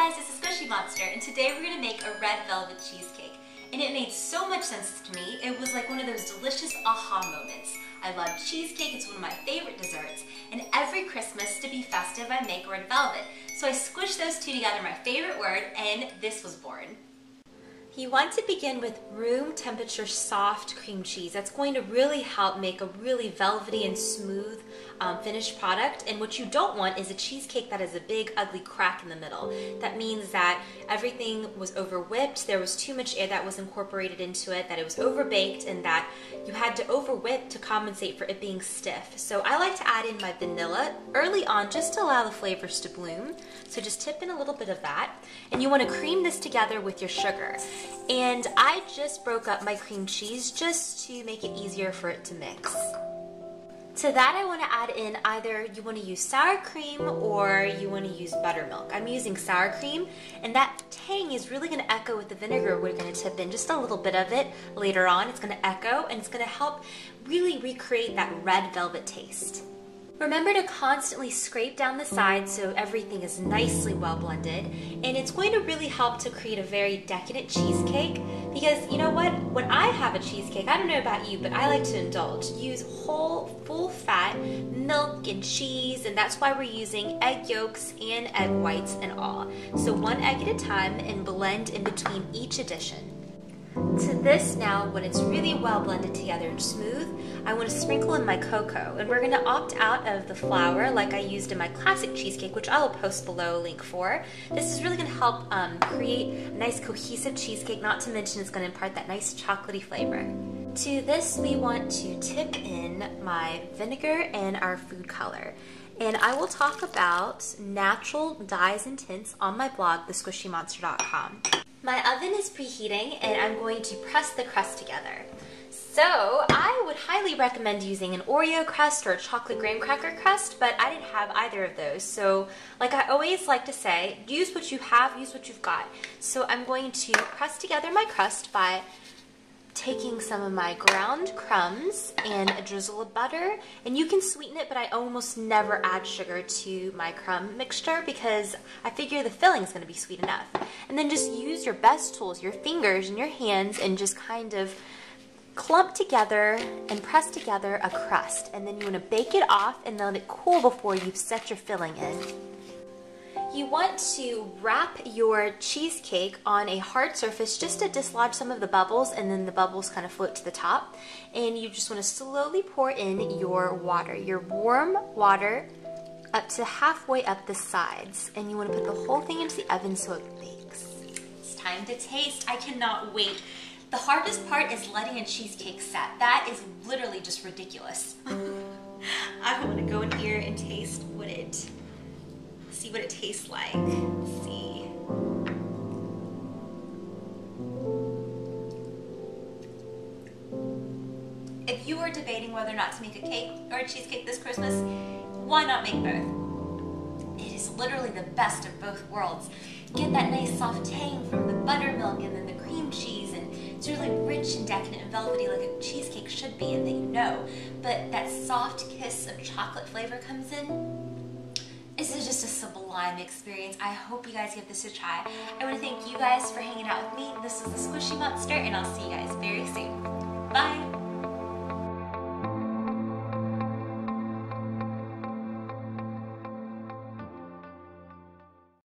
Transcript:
guys, it's a Squishy Monster, and today we're gonna make a red velvet cheesecake. And it made so much sense to me. It was like one of those delicious aha moments. I love cheesecake, it's one of my favorite desserts, and every Christmas to be festive I make red velvet. So I squished those two together, my favorite word, and this was born. You want to begin with room temperature soft cream cheese. That's going to really help make a really velvety and smooth finished product. And what you don't want is a cheesecake that has a big ugly crack in the middle. That means that everything was over whipped, there was too much air that was incorporated into it, that it was over baked, and that you had to over whip to compensate for it being stiff. So I like to add in my vanilla early on just to allow the flavors to bloom. So just tip in a little bit of that. And you want to cream this together with your sugar. And I just broke up my cream cheese just to make it easier for it to mix. To that I want to add in either you want to use sour cream or you want to use buttermilk. I'm using sour cream, and that tang is really going to echo with the vinegar we're going to tip in. Just a little bit of it later on. It's going to echo and it's going to help really recreate that red velvet taste. Remember to constantly scrape down the sides so everything is nicely well blended, and it's going to really help to create a very decadent cheesecake, because you know what, when I have a cheesecake, I don't know about you, but I like to indulge, use whole full fat milk and cheese, and that's why we're using egg yolks and egg whites and all. So one egg at a time and blend in between each addition. To this now, when it's really well blended together and smooth, I want to sprinkle in my cocoa, and we're going to opt out of the flour like I used in my classic cheesecake, which I will post below a link for. This is really going to help create a nice cohesive cheesecake, not to mention it's going to impart that nice chocolatey flavor. To this we want to tip in my vinegar and our food color. And I will talk about natural dyes and tints on my blog, thesquishymonster.com. My oven is preheating and I'm going to press the crust together. So I would highly recommend using an Oreo crust or a chocolate graham cracker crust, but I didn't have either of those. So like I always like to say, use what you have, use what you've got. So I'm going to press together my crust by taking some of my ground crumbs and a drizzle of butter, and you can sweeten it, but I almost never add sugar to my crumb mixture because I figure the filling is going to be sweet enough. And then just use your best tools, your fingers and your hands, and just kind of clump together and press together a crust. And then you want to bake it off and let it cool before you set your filling in. You want to wrap your cheesecake on a hard surface just to dislodge some of the bubbles, and then the bubbles kind of float to the top. And you just want to slowly pour in your water, your warm water, up to halfway up the sides. And you want to put the whole thing into the oven so it bakes. It's time to taste. I cannot wait. The hardest part is letting a cheesecake set. That is literally just ridiculous. I want to go in here and taste see what it tastes like. Let's see. If you are debating whether or not to make a cake or a cheesecake this Christmas, why not make both? It is literally the best of both worlds. Get that nice soft tang from the buttermilk and then the cream cheese, and it's really rich and decadent and velvety like a cheesecake should be, and that you know. But that soft kiss of chocolate flavor comes in. This is just a sublime experience. I hope you guys give this a try. I want to thank you guys for hanging out with me. This is the Squishy Monster, and I'll see you guys very soon. Bye!